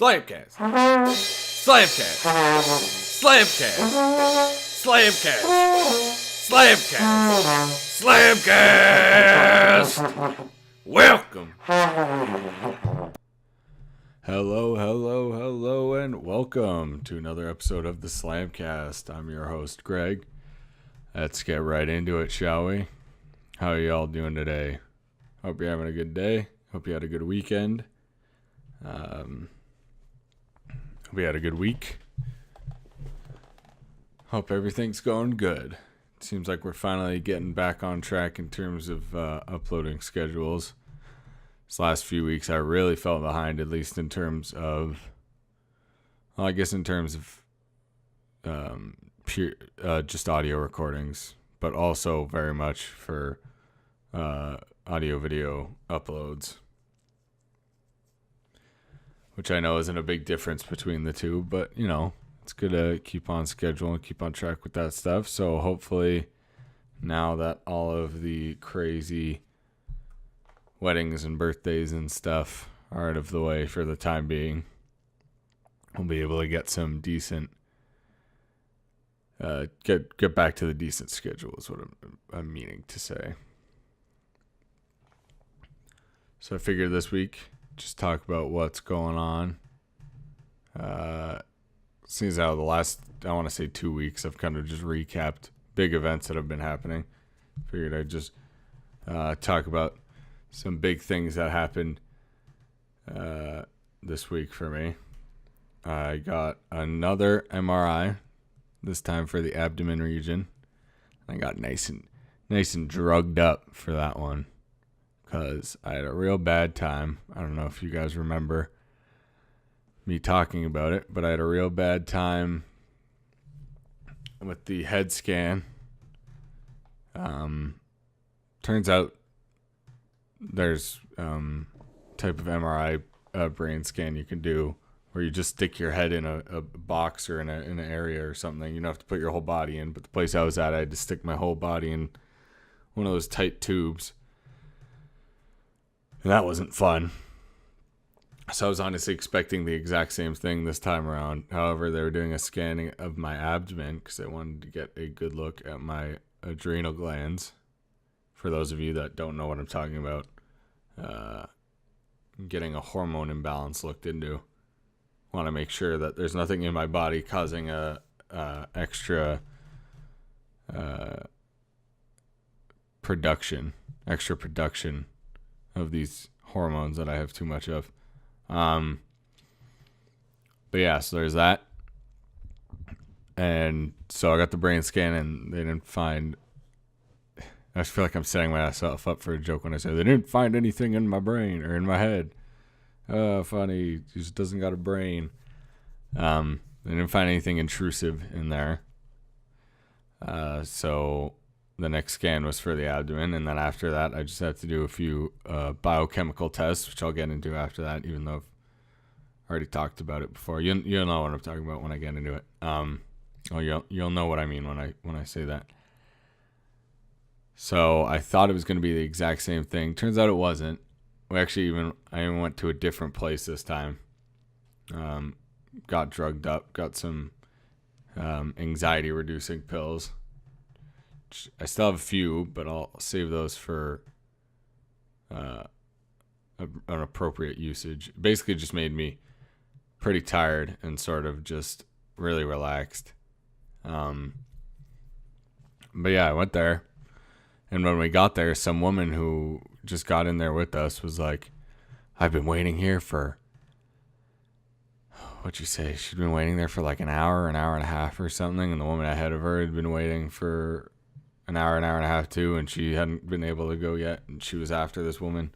Slamcast. Slamcast. Slamcast. Slamcast. Slamcast. Slamcast. Welcome. Hello, and welcome to another episode of the Slamcast. I'm your host, Greg. Let's get right into it, shall we? How are y'all doing today? Hope you're having a good day. Hope you had a good weekend. Hope you had a good week. Hope everything's going good. It seems like we're finally getting back on track in terms of uploading schedules. This last few weeks I really fell behind, at least in terms of, well, I guess in terms of pure just audio recordings, but also very much for audio video uploads, which I know isn't a big difference between the two, but you know, it's good to keep on schedule and keep on track with that stuff. So hopefully now that all of the crazy weddings and birthdays and stuff are out of the way for the time being, we'll be able to get some decent get back to the decent schedule is what I'm meaning to say. So I figured this week just talk about what's going on. Seems out of the last, I want to say 2 weeks, I've kind of just recapped big events that have been happening. Figured I'd just talk about some big things that happened this week for me. I got another MRI, this time for the abdomen region. I got nice and drugged up for that one because I had a real bad time. I don't know if you guys remember me talking about it, but I had a real bad time with the head scan. Turns out there's type of MRI brain scan you can do where you just stick your head in a box or in an area or something. You don't have to put your whole body in, but the place I was at, I had to stick my whole body in one of those tight tubes. And that wasn't fun. So I was honestly expecting the exact same thing this time around. However, they were doing a scanning of my abdomen because they wanted to get a good look at my adrenal glands. For those of you that don't know what I'm talking about, getting a hormone imbalance looked into. Want to make sure that there's nothing in my body causing extra production of these hormones that I have too much of. But yeah, so there's that. And so I got the brain scan and they didn't find, I just feel like I'm setting myself up for a joke when I say they didn't find anything in my brain or in my head. Oh, funny. He just doesn't got a brain. They didn't find anything intrusive in there. So the next scan was for the abdomen. And then after that, I just had to do a few biochemical tests, which I'll get into after that, even though I've already talked about it before. You'll know what I'm talking about when I get into it. You'll know what I mean when I say that. So I thought it was going to be the exact same thing. Turns out it wasn't. I even went to a different place this time. Got drugged up, got some anxiety reducing pills. I still have a few, but I'll save those for an appropriate usage. Basically just made me pretty tired and sort of just really relaxed. But yeah, I went there. And when we got there, some woman who just got in there with us was like, I've been waiting here for, what'd you say? She'd been waiting there for like an hour and a half or something. And the woman ahead of her had been waiting for an hour and a half too. And she hadn't been able to go yet. And she was after this woman.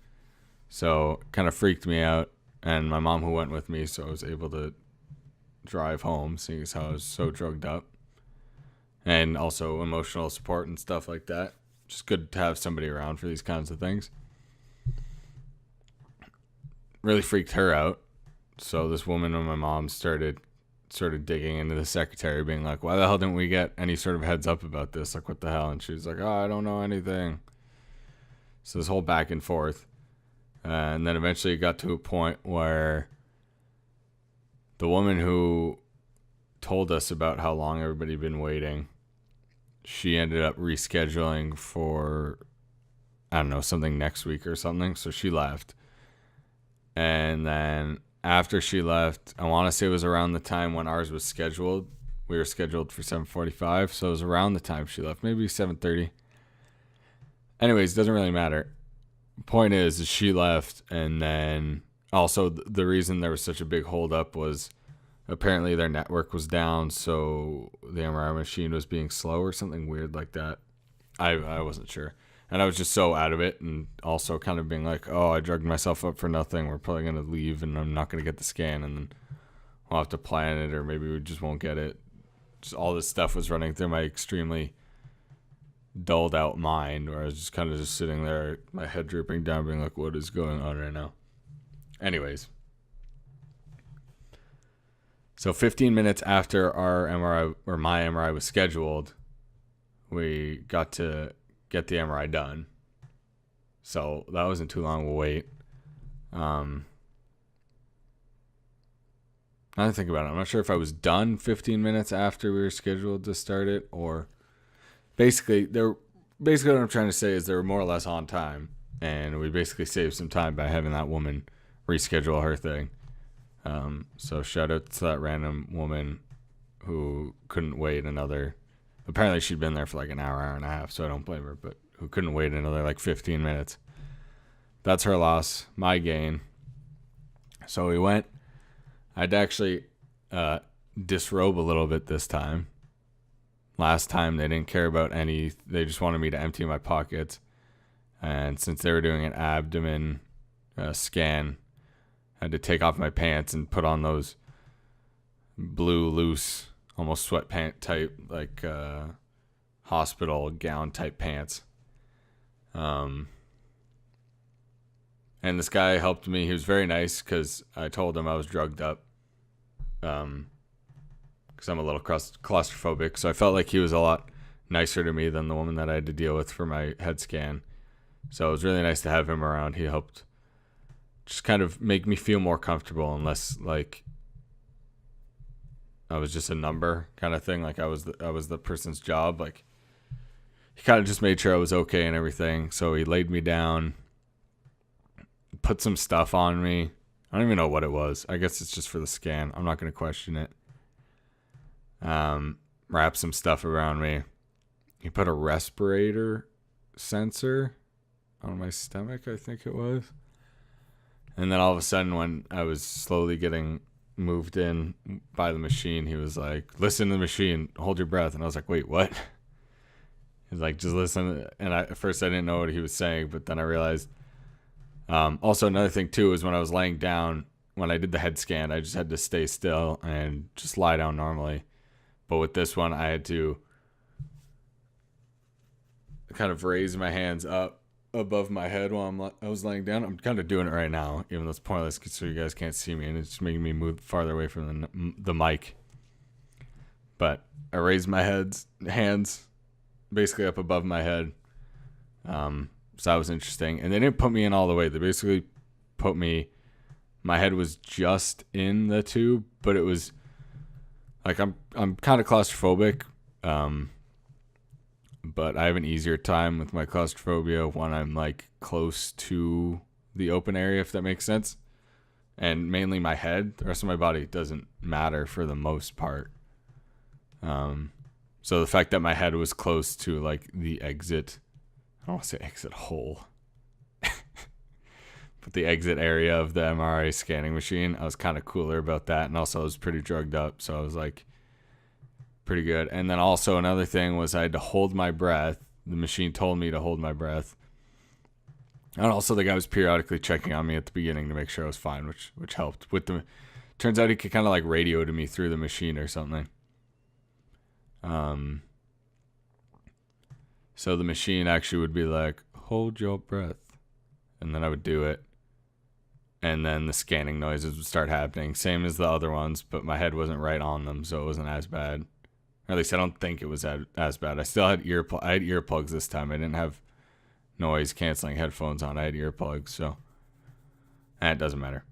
So kind of freaked me out. And my mom who went with me, so I was able to drive home, seeing as how I was so drugged up. And also emotional support and stuff like that. Just good to have somebody around for these kinds of things. Really freaked her out. So this woman and my mom started digging into the secretary, being like, why the hell didn't we get any sort of heads up about this? Like, what the hell? And she was like, oh, I don't know anything. So this whole back and forth. And then eventually it got to a point where the woman who told us about how long everybody had been waiting, she ended up rescheduling for, I don't know, something next week or something. So she left. And then after she left, I want to say it was around the time when ours was scheduled. We were scheduled for 7:45, so it was around the time she left, maybe 7:30. Anyways, doesn't really matter. Point is she left, and then also the reason there was such a big holdup was apparently their network was down, so the MRI machine was being slow or something weird like that. I wasn't sure. And I was just so out of it, and also kind of being like, oh, I drugged myself up for nothing. We're probably going to leave, and I'm not going to get the scan, and then we'll have to plan it, or maybe we just won't get it. Just all this stuff was running through my extremely dulled out mind, where I was just kind of just sitting there, my head drooping down, being like, what is going on right now? Anyways. So 15 minutes after our MRI, or my MRI was scheduled, we got to get the MRI done. So that wasn't too long of a wait. Now that I think about it, I'm not sure if I was done 15 minutes after we were scheduled to start it, or basically what I'm trying to say is they were more or less on time, and we basically saved some time by having that woman reschedule her thing. So shout out to that random woman who couldn't wait another, apparently she'd been there for like an hour and a half, so I don't blame her, but who couldn't wait another like 15 minutes. That's her loss, my gain. So we went. I'd actually disrobe a little bit this time. Last time they didn't care about they just wanted me to empty my pockets. And since they were doing an abdomen scan, I had to take off my pants and put on those blue, loose, almost sweatpant type, like hospital gown type pants. And this guy helped me. He was very nice because I told him I was drugged up. Because I'm a little claustrophobic. So I felt like he was a lot nicer to me than the woman that I had to deal with for my head scan. So it was really nice to have him around. He helped just kind of make me feel more comfortable, and less like I was just a number kind of thing. Like I was the person's job. Like he kind of just made sure I was okay and everything. So he laid me down, put some stuff on me. I don't even know what it was. I guess it's just for the scan. I'm not going to question it. Wrap some stuff around me. He put a respirator sensor on my stomach, I think it was. And then all of a sudden, when I was slowly getting moved in by the machine, he was like, listen to the machine, hold your breath. And I was like, wait, what? He's like, just listen. And at first I didn't know what he was saying, but then I realized. Also, another thing too is when I was laying down, when I did the head scan, I just had to stay still and just lie down normally. But with this one, I had to kind of raise my hands up above my head while I was laying down. I'm kind of doing it right now, even though it's pointless so you guys can't see me, and it's just making me move farther away from the mic. But I raised my hands basically up above my head. So that was interesting. And they didn't put me in all the way. They basically put me, my head was just in the tube, but it was like, I'm kind of claustrophobic. But I have an easier time with my claustrophobia when I'm like close to the open area, if that makes sense. And mainly my head. The rest of my body doesn't matter for the most part. So the fact that my head was close to like the exit, I don't want to say exit hole, but the exit area of the MRI scanning machine, I was kind of cooler about that. And also I was pretty drugged up, so I was like pretty good. And then also another thing was I had to hold my breath. The machine told me to hold my breath. And also the guy was periodically checking on me at the beginning to make sure I was fine, which helped. Turns out he could kind of like radio to me through the machine or something. So the machine actually would be like, hold your breath. And then I would do it. And then the scanning noises would start happening. Same as the other ones, but my head wasn't right on them, so it wasn't as bad. Or at least I don't think it was as bad. I still had earplugs this time. I didn't have noise canceling headphones on. I had earplugs, so it doesn't matter.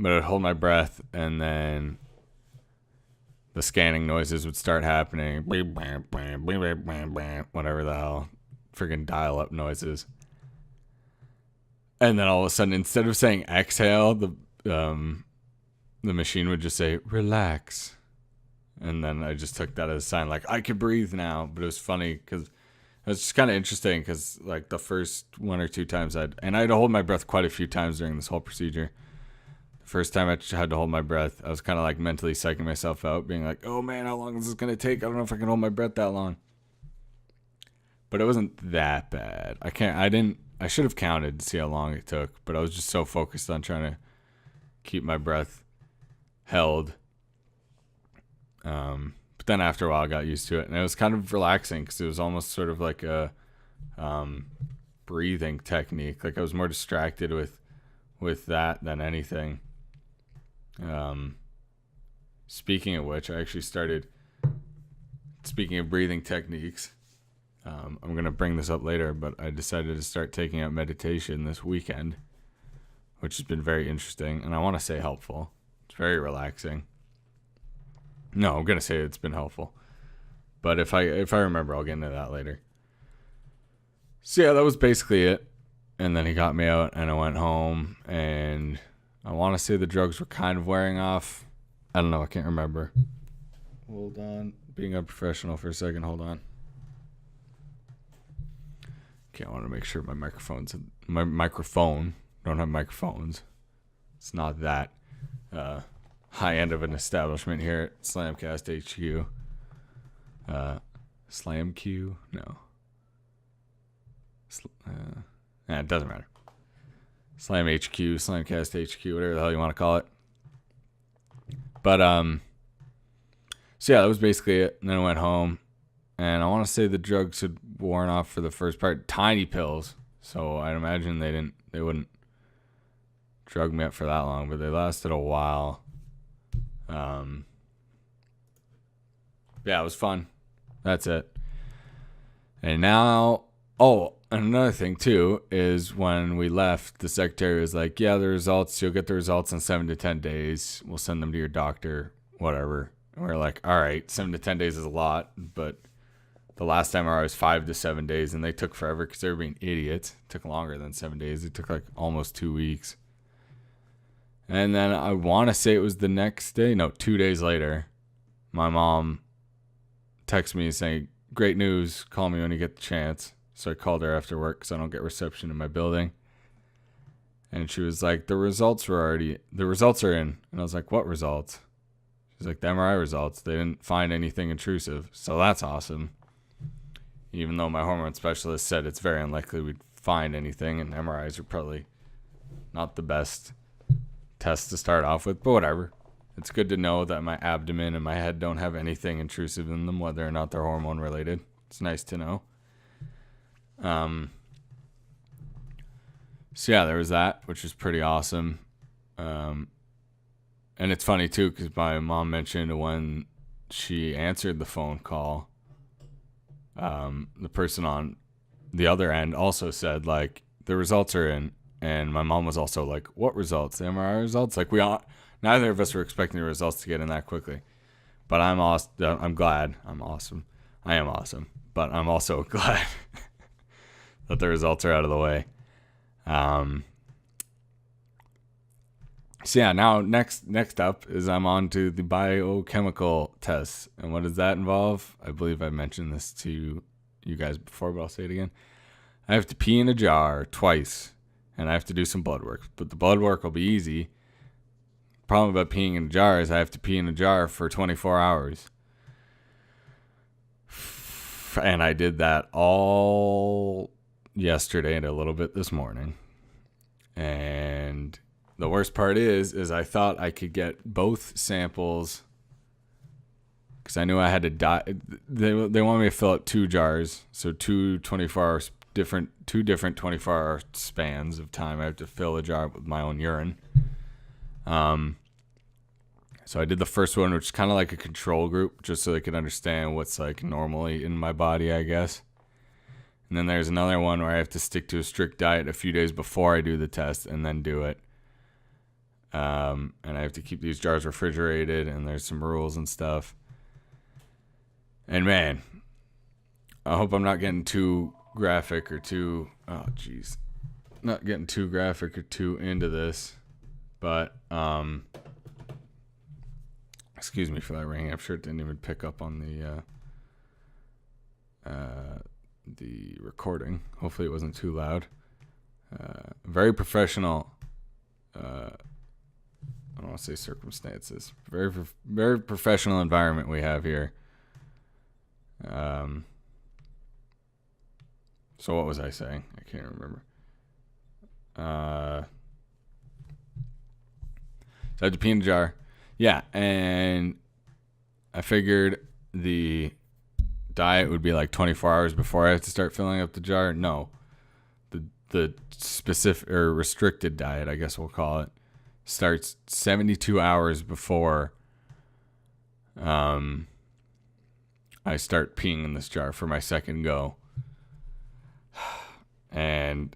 but I'd hold my breath, and then the scanning noises would start happening. Whatever the hell. Freaking dial-up noises. And then all of a sudden, instead of saying exhale, the machine would just say, relax. And then I just took that as a sign, like, I could breathe now. But it was funny because it was just kind of interesting because, like, the first one or two times I had to hold my breath quite a few times during this whole procedure. The first time I had to hold my breath, I was kind of like mentally psyching myself out, being like, oh man, how long is this going to take? I don't know if I can hold my breath that long. But it wasn't that bad. I should have counted to see how long it took, but I was just so focused on trying to keep my breath held. But then after a while I got used to it, and it was kind of relaxing because it was almost sort of like a breathing technique. Like I was more distracted with that than anything. Speaking of which, I actually started, speaking of breathing techniques, I'm going to bring this up later, but I decided to start taking up meditation this weekend, which has been very interesting, and I want to say helpful. It's very relaxing. No, I'm going to say it's been helpful. But if I remember, I'll get into that later. So yeah, that was basically it. And then he got me out, and I went home, and I want to say the drugs were kind of wearing off. I don't know. I can't remember. Hold on. Being a professional for a second. Hold on. Okay, I want to make sure my microphone, don't have microphones. It's not that high end of an establishment here at Slamcast HQ. SlamQ? No. It doesn't matter. Slam HQ, Slamcast HQ, whatever the hell you want to call it. But, so yeah, that was basically it. And then I went home, and I want to say the drugs had worn off for the first part. Tiny pills. So I'd imagine they wouldn't drug me up for that long, but they lasted a while. Yeah, it was fun. That's it. And now, and another thing too is when we left, the secretary was like, yeah, the results, you'll get the results in 7 to 10 days. We'll send them to your doctor, whatever. And we're like, all right, 7 to 10 days is a lot, but the last time I was 5 to 7 days, and they took forever because they were being idiots. It took longer than 7 days. It took like almost 2 weeks. And then I want to say it was the next day. No, 2 days later, my mom texted me saying, great news, call me when you get the chance. So I called her after work because I don't get reception in my building. And she was like, the results are in. And I was like, what results? She's like, the MRI results. They didn't find anything intrusive. So that's awesome. Even though my hormone specialist said it's very unlikely we'd find anything, and MRIs are probably not the best test to start off with, but whatever. It's good to know that my abdomen and my head don't have anything intrusive in them, whether or not they're hormone related. It's nice to know. So yeah, there was that, which was pretty awesome. And it's funny too, because my mom mentioned when she answered the phone call, the person on the other end also said, like, the results are in. And my mom was also like, what results? The MRI results? Like, neither of us were expecting the results to get in that quickly. But I'm glad. I'm awesome. I am awesome. But I'm also glad that the results are out of the way. So yeah, now next up is I'm on to the biochemical tests. And what does that involve? I believe I mentioned this to you guys before, but I'll say it again. I have to pee in a jar twice, and I have to do some blood work. But the blood work will be easy. Problem about peeing in a jar is I have to pee in a jar for 24 hours. And I did that all yesterday and a little bit this morning. And the worst part is I thought I could get both samples because I knew I had to die. They want me to fill out 2 jars, so two 24-hour two different 24-hour spans of time. I have to fill a jar with my own urine. So I did the first one, which is kind of like a control group, just so they could understand what's like normally in my body, I guess. And then there's another one where I have to stick to a strict diet a few days before I do the test and then do it. And I have to keep these jars refrigerated, and there's some rules and stuff. And man, I hope I'm not getting too graphic or too, not getting too graphic or too into this, but, excuse me for that ringing. I'm sure it didn't even pick up on the recording. Hopefully it wasn't too loud. Very professional, I don't want to say circumstances. Very professional environment we have here. So what was I saying? I can't remember. So I had to pee in a jar. Yeah, and I figured the diet would be like 24 hours before I have to start filling up the jar. No. The specific or restricted diet, I guess we'll call it, starts 72 hours before I start peeing in this jar for my second go. And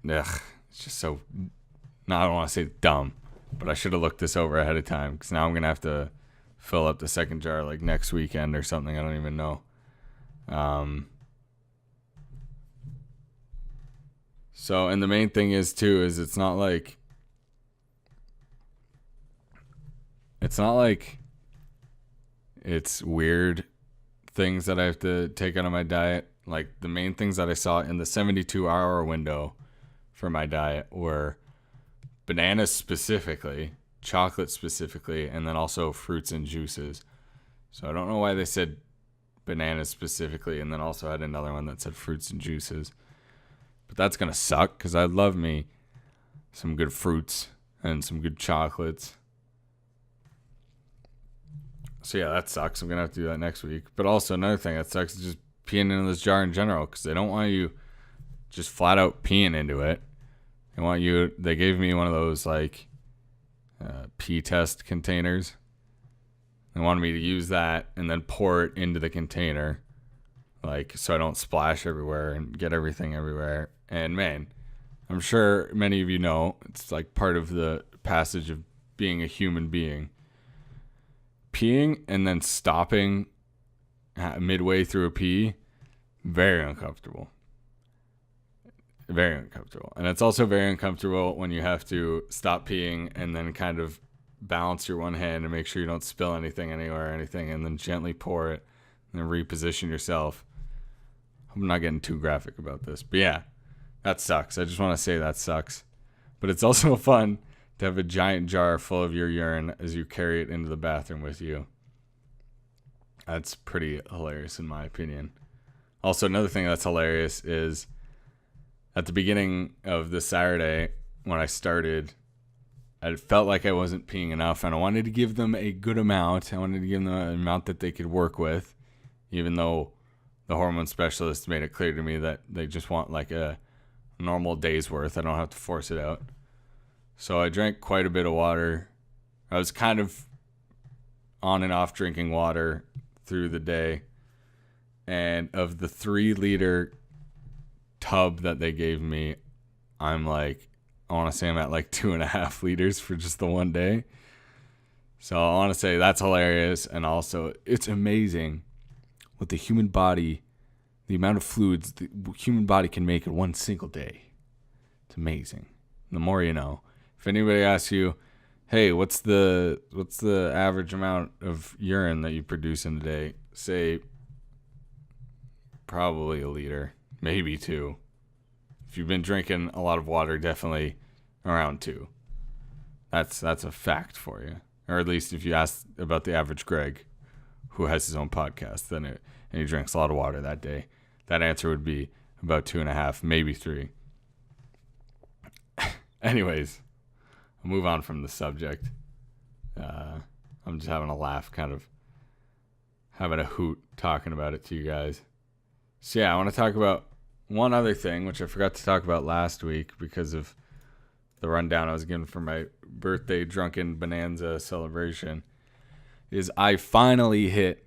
it's just so, I don't want to say dumb, but I should have looked this over ahead of time, because now I'm going to have to fill up the second jar like next weekend or something. I don't even know. So, and the main thing is too, is it's not like it's weird things that I have to take out of my diet. Like, the main things that I saw in the 72-hour window for my diet were bananas specifically, chocolate specifically, and then also fruits and juices. So I don't know why they said bananas specifically and then also had another one that said fruits and juices. But that's going to suck, because I love me some good fruits and some good chocolates. So yeah, that sucks. I'm going to have to do that next week. But also another thing that sucks is just peeing into this jar in general, because they don't want you just flat out peeing into it. They gave me one of those like pee test containers. They wanted me to use that and then pour it into the container, like, so I don't splash everywhere and get everything everywhere. And man, I'm sure many of you know, it's like part of the passage of being a human being. Peeing and then stopping midway through a pee, very uncomfortable. Very uncomfortable. And it's also very uncomfortable when you have to stop peeing and then kind of balance your one hand and make sure you don't spill anything anywhere or anything, and then gently pour it and then reposition yourself. I'm not getting too graphic about this, but yeah, that sucks. I just want to say that sucks. But it's also fun to have a giant jar full of your urine as you carry it into the bathroom with you. That's pretty hilarious in my opinion. Also, another thing that's hilarious is at the beginning of this Saturday when I started, I felt like I wasn't peeing enough, and I wanted to give them a good amount. I wanted to give them an amount that they could work with, even though the hormone specialist made it clear to me that they just want like a normal day's worth. I don't have to force it out. So I drank quite a bit of water. I was kind of on and off drinking water through the day. And of the 3-liter tub that they gave me, I want to say I'm at like 2.5 liters for just the one day. So I want to say that's hilarious. And also, it's amazing what the human body, the amount of fluids the human body can make in one single day. It's amazing. The more you know. If anybody asks you, hey, what's the average amount of urine that you produce in a day? Say probably a liter, maybe 2. If you've been drinking a lot of water, definitely around 2. That's a fact for you. Or at least if you ask about the average Greg, who has his own podcast, and he drinks a lot of water that day, that answer would be about 2.5, maybe 3. Anyways, I'll move on from the subject. I'm just having a laugh, kind of having a hoot talking about it to you guys. So yeah, I want to talk about one other thing, which I forgot to talk about last week because of the rundown I was given for my birthday drunken bonanza celebration, is I finally hit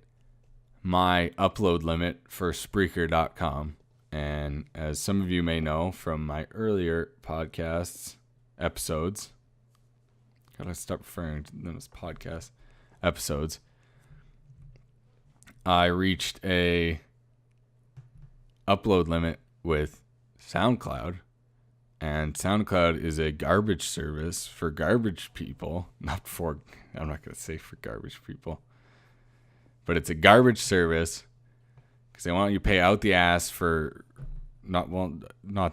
my upload limit for Spreaker.com. And as some of you may know from my earlier podcasts, episodes, Gotta stop referring to them as podcast episodes. I reached a upload limit with SoundCloud, and SoundCloud is a garbage service for garbage people. I'm not going to say for garbage people, but it's a garbage service because they want you to pay out the ass for not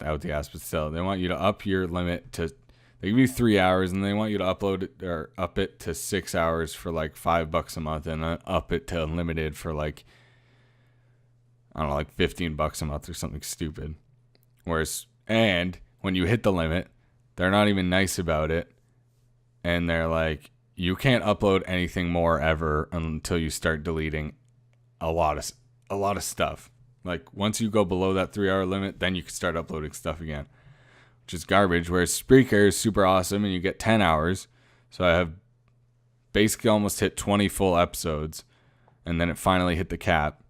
out the ass, but still they want you to up your limit to. They give you 3 hours, and they want you to upload it or up it to 6 hours for like $5 a month, and then up it to unlimited for like, I don't know, like $15 a month or something stupid. And when you hit the limit, they're not even nice about it, and they're like, you can't upload anything more ever until you start deleting a lot of stuff. Like once you go below that 3 hour limit, then you can start uploading stuff again. Which is garbage, whereas Spreaker is super awesome and you get 10 hours. So I have basically almost hit 20 full episodes, and then it finally hit the cap.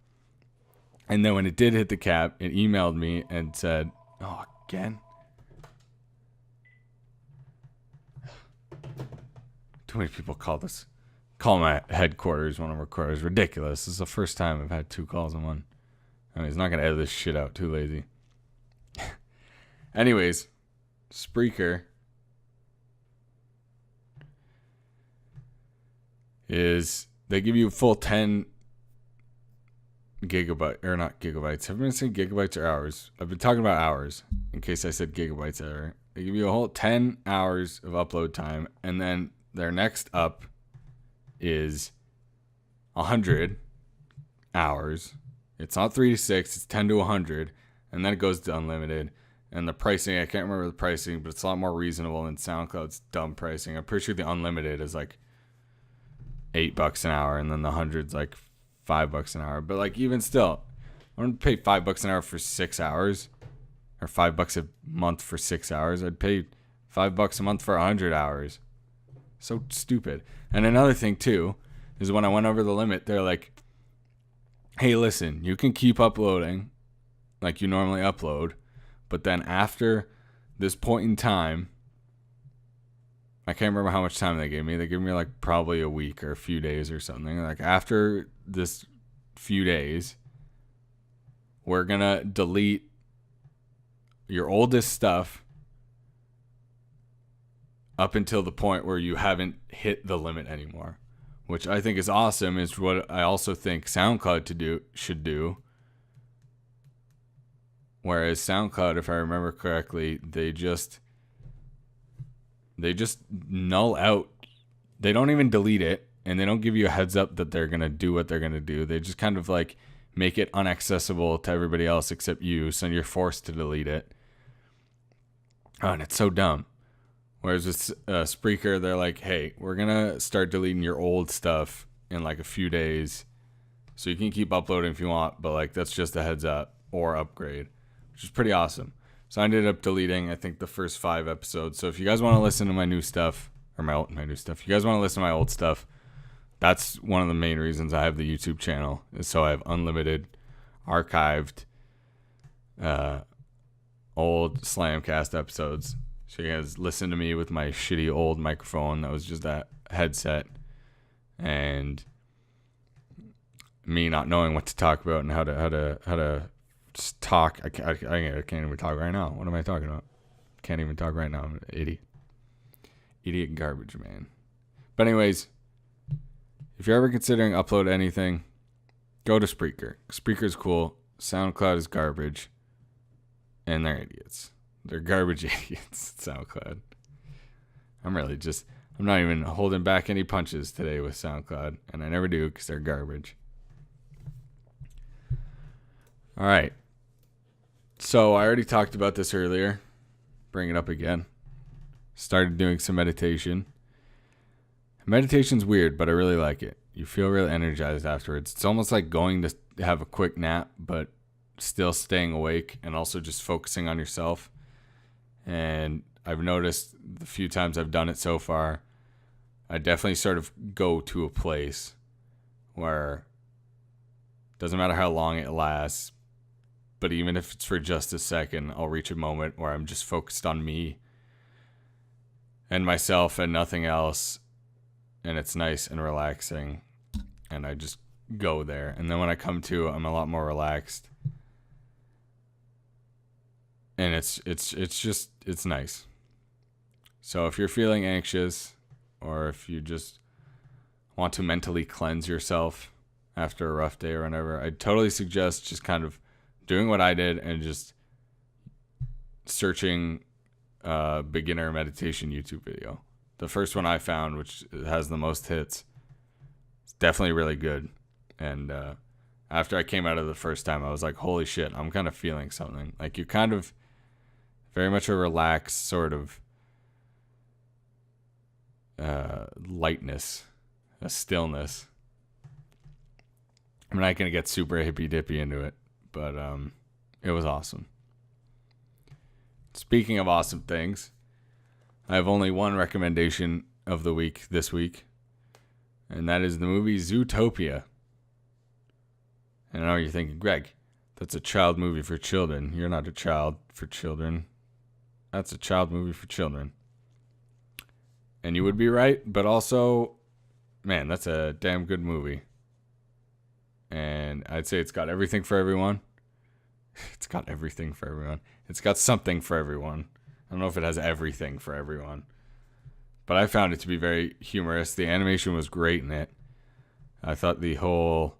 And then when it did hit the cap, it emailed me and said, oh, again? Too many people call my headquarters one of our quarters. Ridiculous. This is the first time I've had 2 calls in one. I mean, he's not going to edit this shit out. Too lazy. Anyways. Spreaker is they give you a full 10 gigabyte or not gigabytes. Have I been saying gigabytes or hours? I've been talking about hours in case I said gigabytes ever. They give you a whole 10 hours of upload time, and then their next up is 100 hours. It's not 3 to 6, it's 10 to 100, and then it goes to unlimited. And the pricing, I can't remember the pricing, but it's a lot more reasonable than SoundCloud's dumb pricing. I'm pretty sure the unlimited is like $8 an hour, and then the 100's like $5 an hour. But like even still, I wouldn't pay $5 an hour for 6 hours, or $5 a month for 6 hours. I'd pay $5 a month for 100 hours. So stupid. And another thing too is when I went over the limit, they're like, "Hey, listen, you can keep uploading like you normally upload." But then after this point in time, I can't remember how much time they gave me. They gave me like probably a week or a few days or something. Like after this few days, we're going to delete your oldest stuff up until the point where you haven't hit the limit anymore, which I think is awesome. Is what I also think SoundCloud should do. Whereas SoundCloud, if I remember correctly, they just null out. They don't even delete it, and they don't give you a heads up that they're going to do what they're going to do. They just kind of like make it inaccessible to everybody else except you, so you're forced to delete it. Oh, and it's so dumb. Whereas with Spreaker, they're like, hey, we're going to start deleting your old stuff in like a few days, so you can keep uploading if you want, but like that's just a heads up or upgrade. Which is pretty awesome. So I ended up deleting, I think, the first 5 episodes. So if you guys want to listen to my new stuff, or my new stuff, if you guys want to listen to my old stuff, that's one of the main reasons I have the YouTube channel. Is so I have unlimited, archived, old Slamcast episodes. So you guys listen to me with my shitty old microphone that was just that headset, and me not knowing what to talk about and how to just talk. I can't even talk right now. What am I talking about? Can't even talk right now. I'm an idiot garbage man. But anyways, if you're ever considering upload anything, go to Spreaker. Spreaker's cool. SoundCloud is garbage, and they're idiots. They're garbage idiots. SoundCloud. I'm not even holding back any punches today with SoundCloud, and I never do because they're garbage. All right. So I already talked about this earlier. Bring it up again. Started doing some meditation. Meditation's weird, but I really like it. You feel really energized afterwards. It's almost like going to have a quick nap, but still staying awake and also just focusing on yourself. And I've noticed the few times I've done it so far, I definitely sort of go to a place where it doesn't matter how long it lasts, but even if it's for just a second, I'll reach a moment where I'm just focused on me. and myself and nothing else, and it's nice and relaxing, and I just go there. And then when I come to, I'm a lot more relaxed, and it's nice. So if you're feeling anxious, or if you just want to mentally cleanse yourself after a rough day or whatever, I totally suggest just kind of doing what I did and just searching beginner meditation YouTube video. The first one I found, which has the most hits, is definitely really good. And after I came out of the first time, I was like, holy shit, I'm kind of feeling something. Like, you're kind of very much a relaxed sort of lightness, a stillness. I'm not going to get super hippy dippy into it, but it was awesome. Speaking of awesome things, I have only one recommendation of the week this week, and that is the movie Zootopia. And I know you're thinking, Greg, that's a child movie for children. You're not a child for children. That's a child movie for children. And you would be right, but also, man, that's a damn good movie. And I'd say it's got everything for everyone. It's got everything for everyone. It's got something for everyone. I don't know if it has everything for everyone, but I found it to be very humorous. The animation was great in it. I thought the whole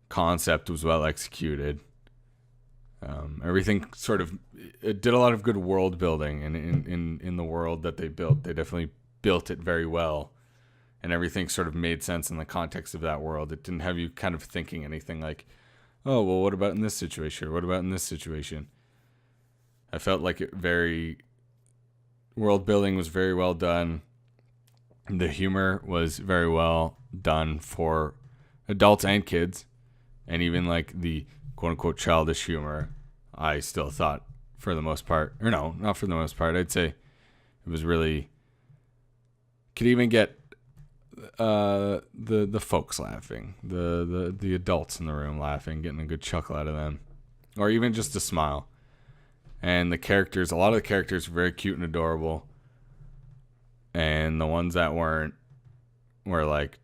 concept was well executed. Everything sort of, it did a lot of good world building, and in the world that they built, they definitely built it very well, and everything sort of made sense in the context of that world. It didn't have you kind of thinking anything like, oh, well, what about in this situation? Or what about in this situation? I felt like world building was very well done. The humor was very well done for adults and kids. And even like the quote unquote childish humor, I still thought for the most part, or no, not for the most part, I'd say it was really, could even get the folks laughing, the adults in the room laughing, getting a good chuckle out of them, or even just a smile. And the characters, a lot of the characters were very cute and adorable, and the ones that weren't were like,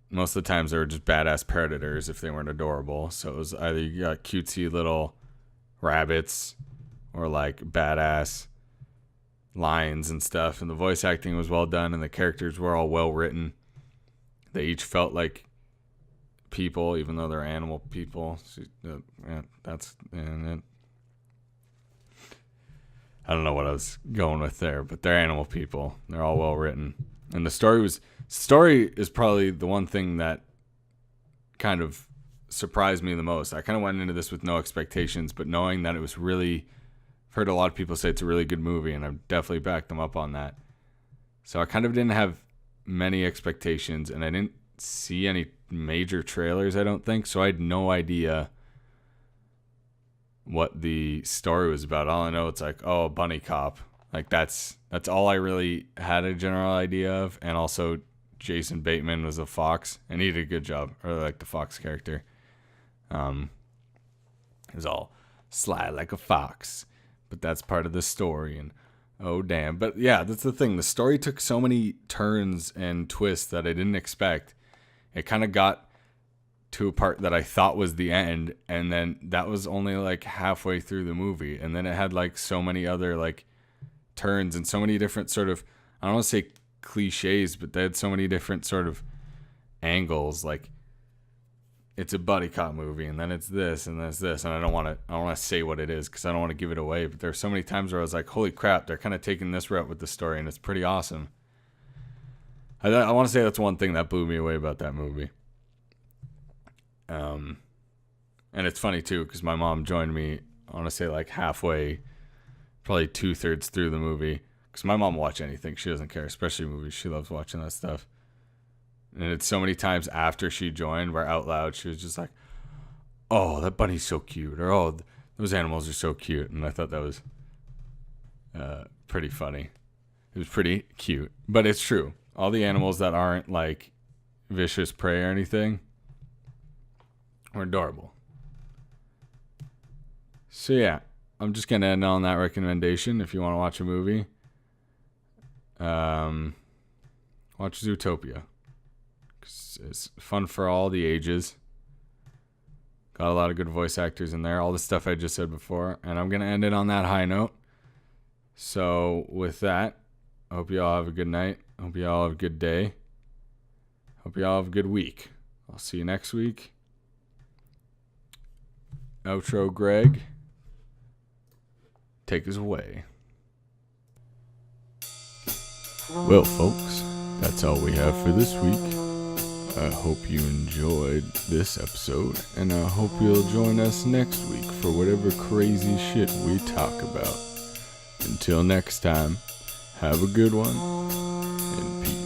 most of the times they were just badass predators if they weren't adorable. So it was either you got cutesy little rabbits or like badass lines and stuff, and the voice acting was well done, and the characters were all well written. They each felt like people, even though they're animal people. I don't know what I was going with there, but they're animal people. They're all well written, and the story is probably the one thing that kind of surprised me the most. I kind of went into this with no expectations, but knowing that it was really, I've heard a lot of people say it's a really good movie, and I've definitely backed them up on that. So I kind of didn't have many expectations, and I didn't see any major trailers, I don't think. So I had no idea what the story was about. All I know, it's like, oh, a bunny cop. Like that's all I really had a general idea of. And also Jason Bateman was a fox, and he did a good job. I really like the fox character. He was all sly like a fox, but that's part of the story. And oh damn. But yeah, that's the thing. The story took so many turns and twists that I didn't expect. It kind of got to a part that I thought was the end, and then that was only like halfway through the movie, and then it had like so many other like turns and so many different sort of, I don't want to say cliches, but they had so many different sort of angles. Like, it's a buddy cop movie, and then it's this and this, and I don't want to say what it is because I don't want to give it away, but there's so many times where I was like, holy crap, they're kind of taking this route with the story, and it's pretty awesome. I want to say that's one thing that blew me away about that movie. And it's funny too, because my mom joined me, I want to say like halfway, probably 2/3 through the movie, because my mom will watch anything. She doesn't care, especially movies. She loves watching that stuff. And it's so many times after she joined where out loud she was just like, oh, that bunny's so cute, or oh, those animals are so cute. And I thought that was pretty funny. It was pretty cute, but it's true. All the animals that aren't like vicious prey or anything were adorable. So yeah, I'm just going to end on that recommendation. If you want to watch a movie, Watch Zootopia. It's fun for all the ages. Got a lot of good voice actors in there. All the stuff I just said before. And I'm going to end it on that high note. So with that, I hope you all have a good night. I hope you all have a good day. Hope you all have a good week. I'll see you next week. Outro Greg. Take us away. Well, folks, that's all we have for this week. I hope you enjoyed this episode, and I hope you'll join us next week for whatever crazy shit we talk about. Until next time, have a good one, and peace.